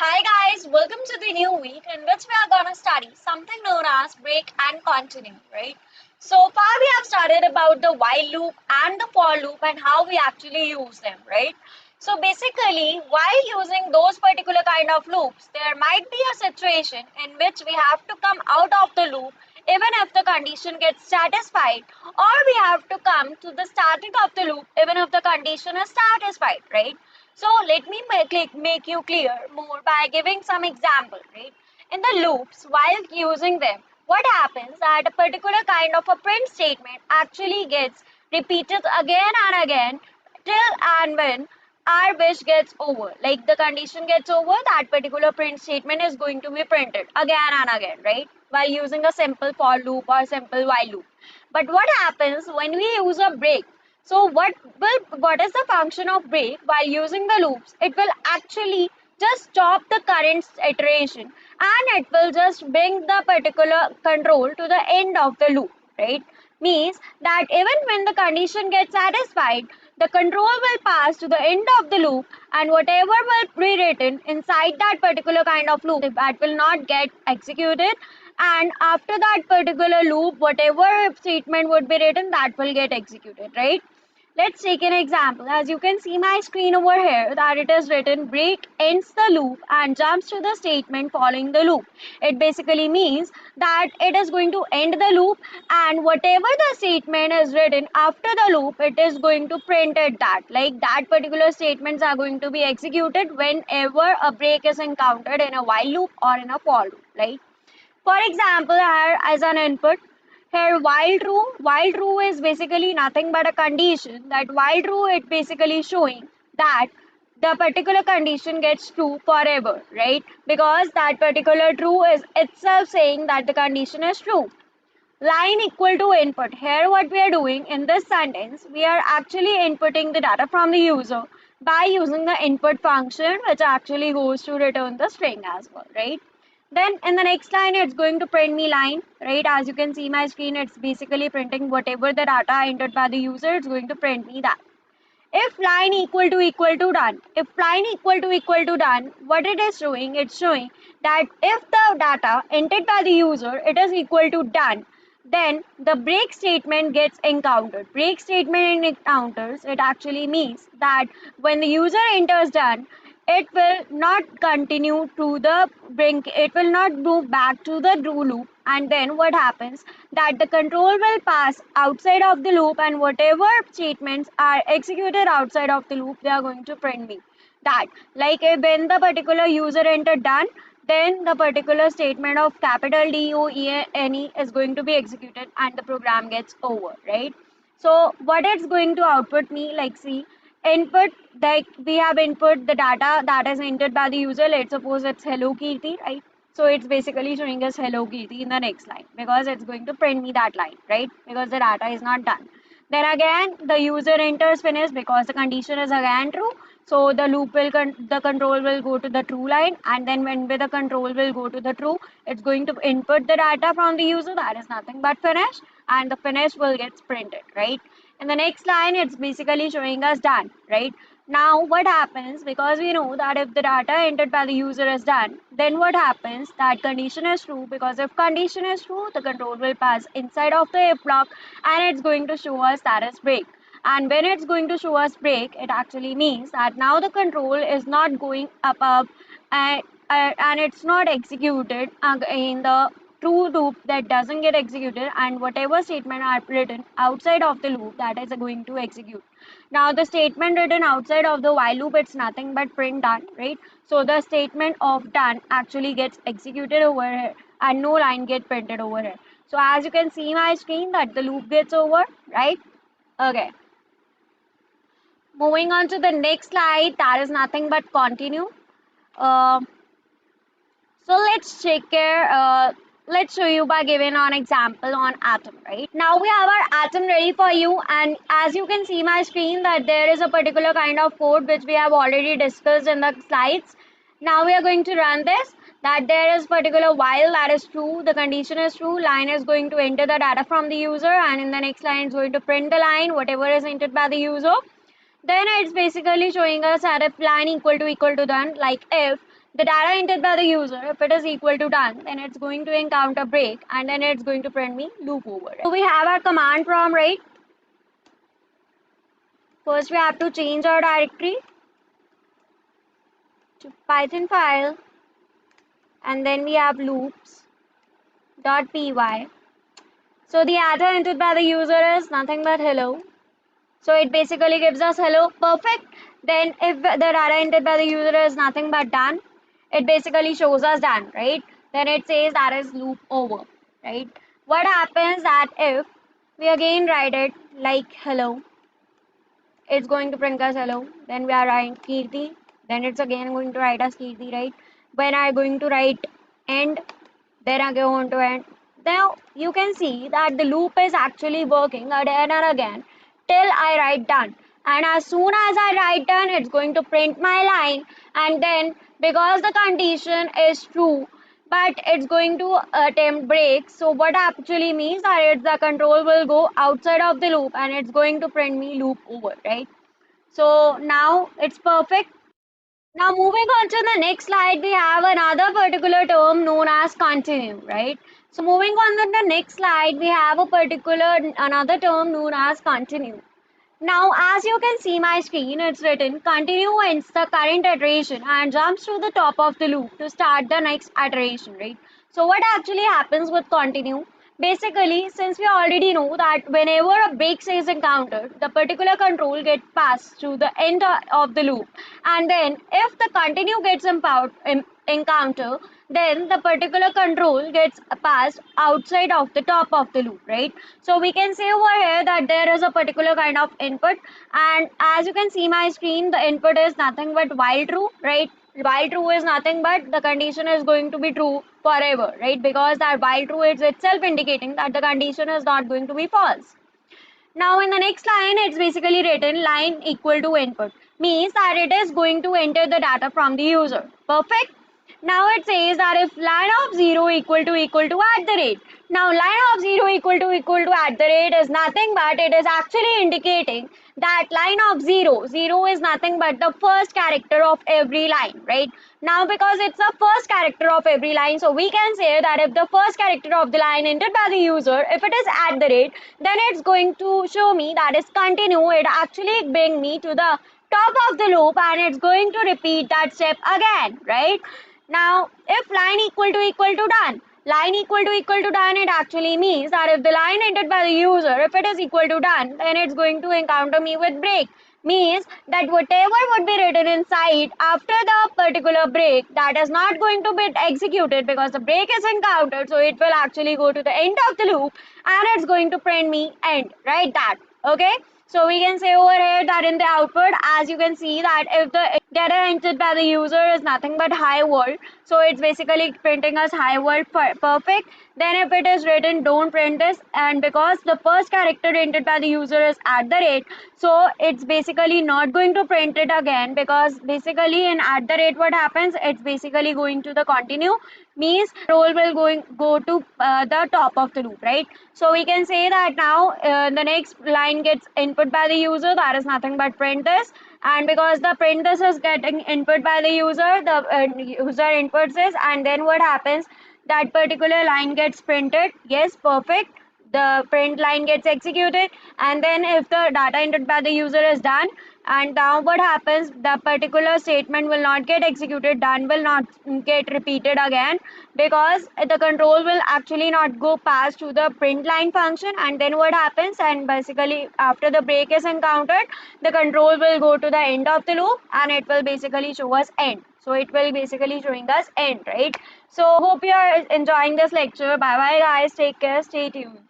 Hi guys, welcome to the new week in which we are gonna study something known as break and continue, right? So far we have studied about the while loop and the for loop and how we actually use them, right? So basically, while using those particular kind of loops, there might be a situation in which we have to come out of the loop even if the condition gets satisfied, or we have to come to the starting of the loop even if the condition is satisfied, right? So let me make you clear more by giving some example, right? In the loops, while using them, what happens that a particular kind of a print statement actually gets repeated again and again till and when our wish gets over. Like the condition gets over, that particular print statement is going to be printed again and again, right? While using a simple for loop or simple while loop. But what happens when we use a break? So what is the function of break while using the loops? It will actually just stop the current iteration and it will just bring the particular control to the end of the loop, right? Means that even when the condition gets satisfied, the control will pass to the end of the loop and whatever will be written inside that particular kind of loop that will not get executed, and after that particular loop whatever statement would be written that will get executed, right? Let's take an example. As you can see my screen over here that it is written break ends the loop and jumps to the statement following the loop. It basically means that it is going to end the loop and whatever the statement is written after the loop, it is going to print it that. Like that particular statements are going to be executed whenever a break is encountered in a while loop or in a for loop, right? For example, here as an input, here while true is basically nothing but a condition that while true it basically showing that the particular condition gets true forever, right? Because that particular true is itself saying that the condition is true. Line equal to input. Here what we are doing in this sentence, we are actually inputting the data from the user by using the input function which actually goes to return the string as well, right? Then in the next line, it's going to print me line, right? As you can see my screen, it's basically printing whatever the data entered by the user, it's going to print me that. If line equal to done, if line equal to done, what it is showing, it's showing that if the data entered by the user, it is equal to done, then the break statement gets encountered. Break statement encounters, it actually means that when the user enters done, it will not continue to the brink, it will not move back to the do loop, and then what happens that the control will pass outside of the loop and whatever statements are executed outside of the loop they are going to print me that, like when the particular user entered done, then the particular statement of capital DOENE is going to be executed and the program gets over, right? So what it's going to output me, like see input, like we have input the data that is entered by the user. Let's suppose it's hello Kirti, right? So it's basically showing us hello Kirti in the next line because it's going to print me that line, right? Because the data is not done. Then again the user enters finish because the condition is again true. So the loop will the control will go to the true line, and then when the control will go to the true, it's going to input the data from the user that is nothing but finish, and the finish will get printed, right? In the next line, it's basically showing us done, right? Now, what happens, because we know that if the data entered by the user is done, then what happens, that condition is true, because if condition is true, the control will pass inside of the if block and it's going to show us that is break. And when it's going to show us break, it actually means that now the control is not going up and, and it's not executed in the true loop that doesn't get executed, and whatever statement are written outside of the loop that is going to execute. Now the statement written outside of the while loop, it's nothing but print done, right? So the statement of done actually gets executed over here and no line get printed over here. So as you can see my screen that the loop gets over, right? Okay, moving on to the next slide, that is nothing but continue. Uh, so let's check here. Let's show you by giving an example on atom, right? Now we have our atom ready for you, and as you can see my screen that there is a particular kind of code which we have already discussed in the slides. Now we are going to run this, that there is particular while that is true, the condition is true, line is going to enter the data from the user, and in the next line it's going to print the line whatever is entered by the user. Then it's basically showing us that if line equal to done, like if the data entered by the user, if it is equal to done, then it's going to encounter break and then it's going to print me loop over. So we have our command prompt, right? First we have to change our directory to Python file, and then we have loops.py. So the data entered by the user is nothing but hello. So it basically gives us hello, perfect. Then if the data entered by the user is nothing but done, it basically shows us done, right? Then it says that is loop over, right? What happens that if we again write it like hello, it's going to print us hello. Then we are writing Kirti, then it's again going to write us Kirti, right? When I'm going to write end, then I go on to end. Now you can see that the loop is actually working again and again till I write done. And as soon as I write done, it's going to print my line. And then because the condition is true, but it's going to attempt break. So what actually means that it's the control will go outside of the loop and it's going to print me loop over, right? So now it's perfect. Now moving on to the next slide, we have another particular term known as continue, right? So moving on to the next slide, we have another term known as continue. Now, as you can see my screen, it's written continue ends the current iteration and jumps to the top of the loop to start the next iteration, right? So what actually happens with continue? Basically, since we already know that whenever a break is encountered, the particular control gets passed to the end of the loop. And then if the continue gets encounter, then the particular control gets passed outside of the top of the loop, right? So we can say over here that there is a particular kind of input, and as you can see my screen, the input is nothing but while true, right? While true is nothing but the condition is going to be true forever, right? Because that while true is itself indicating that the condition is not going to be false. Now in the next line, it's basically written line equal to input, means that it is going to enter the data from the user. Perfect. Now it says that if line of 0 equal to at the rate. Now line of 0 equal to at the rate is nothing but it is actually indicating that line of 0 is nothing but the first character of every line, right? Now because it's the first character of every line, so we can say that if the first character of the line entered by the user, if it is at the rate, then it's going to show me that is continue. It actually bring me to the top of the loop and it's going to repeat that step again, right? Now, if line equal to done, line equal to done, it actually means that if the line entered by the user, if it is equal to done, then it's going to encounter me with break. Means that whatever would be written inside after the particular break, that is not going to be executed because the break is encountered. So it will actually go to the end of the loop and it's going to print me end, right? That, okay? So we can say over here that in the output, as you can see that if the data entered by the user is nothing but hi world, so it's basically printing us hi world perfect. Then if it is written don't print this, and because the first character entered by the user is at the rate, so it's basically not going to print it again, because basically in at the rate what happens, it's basically going to the continue, means roll will go to the top of the loop, right? So we can say that now the next line gets input by the user, that is nothing but print this, and because the print this is getting input by the user, the user inputs this, and then what happens, that particular line gets printed, yes, perfect, the print line gets executed, and then if the data entered by the user is done, and now what happens, the particular statement will not get executed, done will not get repeated again, because the control will actually not go past to the print line function, and then what happens, and basically after the break is encountered, the control will go to the end of the loop and it will basically show us end. So it will basically showing us end, right? So hope you are enjoying this lecture. Bye bye guys, take care, stay tuned.